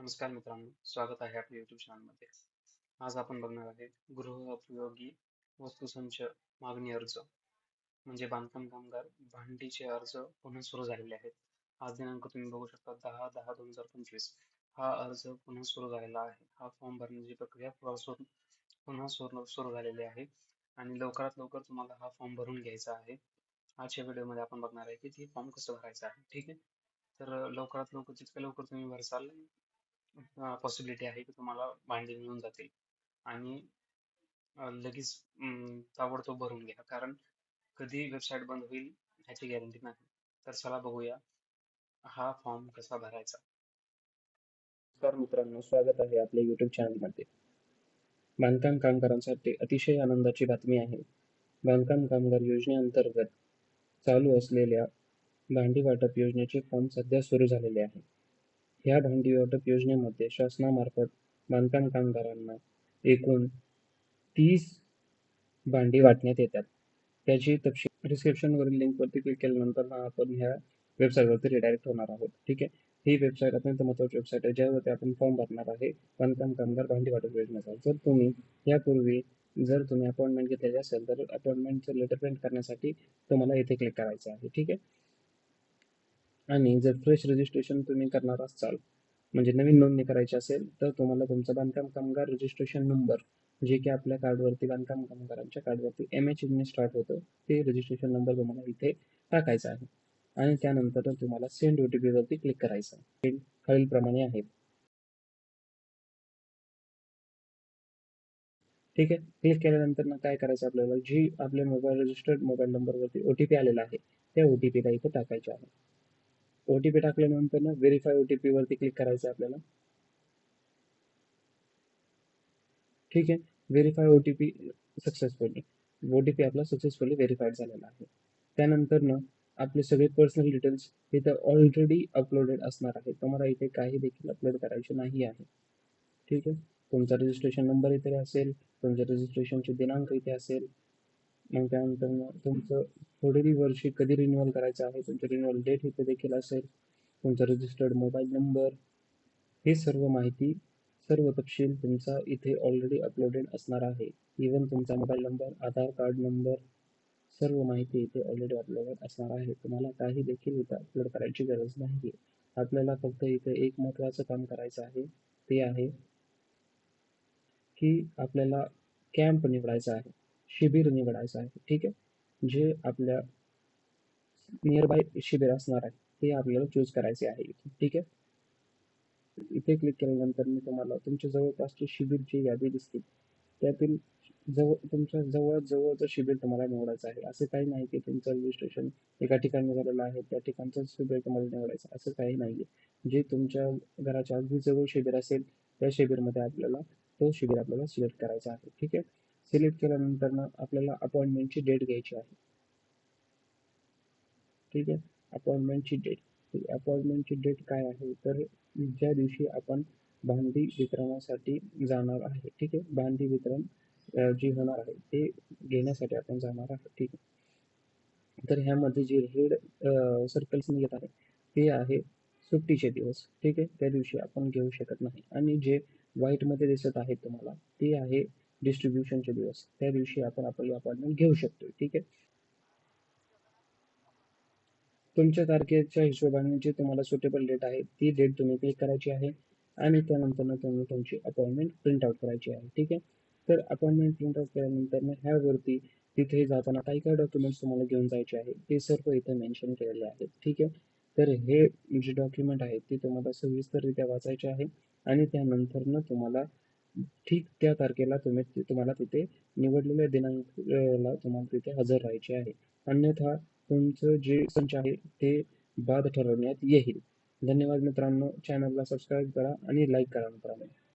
नमस्कार मित्रांनो, स्वागत आहे आपल्या YouTube चॅनलमध्ये. आज आपण बघणार आहे गृहोपयोगी वस्तूसंच मागणी अर्ज म्हणजे बांधकाम कामगार भांडीचे अर्ज पुन्हा सुरू झालेले आहेत. आज दिनांक तुम्ही बघू शकता 10/10/2025 हा अर्ज पुन्हा सुरू झालेला आहे. हा फॉर्म भरण्याची प्रक्रिया पुन्हा सुरू झालेली आहे आणि लवकरात लवकर तुम्हाला हा फॉर्म भरून घ्यायचा आहे. आजच्या व्हिडिओमध्ये आपण बघणार आहे की फॉर्म कसं भरायचं आहे. ठीक आहे. तर लवकरात लवकर जितक्या लवकर तुम्ही भरसाल पॉसिबिलिटी आहे की तुम्हाला भांडी मिळून जातील आणि लगेच ताबडतोब भरून घ्या कारण कधी वेबसाईट बंद होईल ह्याची गॅरंटी नाही. तर चला बघूया हा फॉर्म कसा भरायचा. नमस्कार मित्रांनो, स्वागत आहे आपल्या YouTube चॅनलमध्ये. बांधकाम कामगारांसाठी अतिशय आनंदाची बातमी आहे. बांधकाम कामगार योजनेअंतर्गत चालू असलेल्या भांडी वाटप योजनेचे फॉर्म सध्या सुरू झालेले आहे. ह्या भांडी वाटप योजनेमध्ये शासनामार्फत बांधकाम कामगारांना एकूण 30 भांडी वाटण्यात येतात. त्याची तपशील डिस्क्रिप्शनवरील लिंकवरती क्लिक केल्यानंतर आपण ह्या वेबसाईटवरती रिडायरेक्ट होणार आहोत. ठीक आहे. ही वेबसाईट अत्यंत महत्त्वाची वेबसाईट आहे ज्यावरती आपण फॉर्म भरणार आहे बांधकाम कामगार भांडी वाटप योजनेचा. जर तुम्ही अपॉइंटमेंट घेतलेली असेल तर अपॉइंटमेंटचं लेटर प्रिंट करण्यासाठी तुम्हाला इथे क्लिक करायचं आहे. ठीक आहे. आणि जर फ्रेश रजिस्ट्रेशन तुम्ही करणार असाल म्हणजे नवीन नोंदणी करायची असेल तर तुम्हाला तुमचा बांधकाम कामगार रजिस्ट्रेशन नंबर जे की आपल्या कार्डवरती बांधकाम कामगारांच्या कार्डवरती MH ने स्टार्ट होतं ते रजिस्ट्रेशन नंबर तुम्हाला इथे टाकायचा आहे आणि त्यानंतर तुम्हाला सेंड OTP वरती क्लिक करायचं आहे. खालीलप्रमाणे आहे. ठीक आहे. क्लिक केल्यानंतर काय करायचं आपल्याला जी आपल्या रजिस्टर्ड मोबाईल नंबरवरती OTP आलेला आहे त्या OTP ला इथे टाकायचे आहे. OTP टाकल्यानंतर व्हेरीफाय OTP वरती क्लिक करायचं आपल्याला. ठीक आहे. व्हेरीफाय OTP सक्सेसफुली OTP आपला सक्सेसफुली व्हेरीफाईड झालेला आहे. त्यानंतर आपले सगळे पर्सनल डिटेल्स इथं ऑलरेडी अपलोडेड असणार आहे. तुम्हाला इथे काही देखील अपलोड करायचे नाही आहे. ठीक आहे. तुमचा रजिस्ट्रेशन नंबर इथे असेल, तुमच्या रजिस्ट्रेशनचे दिनांक इथे असेल, मग त्यानंतर तुमचं पुढील वर्षी कधी रिन्युअल करायचं आहे तुमचं रिन्युअल डेट इथे देखील असेल, तुमचा रजिस्टर्ड मोबाईल नंबर, हे सर्व तपशील तुमचा इथे ऑलरेडी अपलोडेड असणार आहे. इवन तुमचा मोबाईल नंबर, आधार कार्ड नंबर, सर्व माहिती इथे ऑलरेडी अपलोडेड असणार आहे. तुम्हाला काही देखील इथे अपलोड करायची गरज नाही. आपल्याला फक्त इथे एक महत्त्वाचं काम करायचं आहे, ते आहे की आपल्याला कॅम्प निवडायचा आहे, शिबिर निवडायचं आहे. ठीक आहे. जे आपल्या नियरबाय शिबिर असणार आहे ते आपल्याला चूज करायचे आहे इथे. ठीक आहे. इथे क्लिक केल्यानंतर मी तुम्हाला तुमच्या जवळपासची शिबिरची यादी दिसते. त्यातील तुमच्या जवळचं शिबिर तुम्हाला निवडायचं आहे. असं काही नाही की तुमचं रजिस्ट्रेशन एका ठिकाणी झालेलं आहे त्या ठिकाणचं शिबिर तुम्हाला निवडायचं असं काही नाहीये. जे तुमच्या घराच्या अगदी जवळ शिबिर असेल त्या शिबिरमध्ये आपल्याला तो शिबिर आपल्याला सिलेक्ट करायचा आहे. ठीक आहे. सिलेक्ट केल्यानंतर आपल्याला अपॉइंटमेंटची डेट घ्यायची आहे. ठीक आहे. अपॉइंटमेंटची डेट काय आहे तर ज्या दिवशी आपण भांडी वितरणासाठी जाणार आहे. ठीक आहे. भांडी वितरण जे होणार आहे ते घेण्यासाठी आपण जाणार आहे. ठीक आहे. तर ह्यामध्ये जे रेड सर्कल्स निघत आहे ते आहे सुट्टीचे दिवस. ठीक आहे. त्या दिवशी आपण घेऊ शकत नाही. आणि जे व्हाईट मध्ये दिसत आहे तुम्हाला ते आहे डिस्ट्रीब्युशनचे दिवस. त्या दिवशी आपण आपली अपॉइंटमेंट घेऊ शकतो. ठीक आहे. तुमच्या तारखेच्या हिशोबाने जे तुम्हाला सुटेबल डेट आहे ती डेट तुम्ही क्लिक करायची आहे आणि त्यानंतर तुम्ही तुमची अपॉइंटमेंट प्रिंट आउट करायची आहे. ठीक आहे. तर अपॉइंटमेंट प्रिंट आउट केल्यानंतर ह्यावरती तिथे जाताना काही डॉक्युमेंट्स तुम्हाला घेऊन जायचे आहे ते सर्व इथे मेन्शन केलेले आहेत. ठीक आहे. तर हे जे डॉक्युमेंट आहेत ते तुम्हाला सविस्तररित्या वाचायचे आहे आणि त्यानंतर तुम्हाला ठीक त्या तारखेला तुम्हाला तिथे निवडलेल्या दिनांकाला तुम्हाला तिथे हजर राहायचे आहे. अन्यथा तुमचं जे संच आहे ते बाद ठरवण्यात येईल. धन्यवाद मित्रांनो. चॅनलला सबस्क्राईब करा आणि लाईक करा मित्रांनो.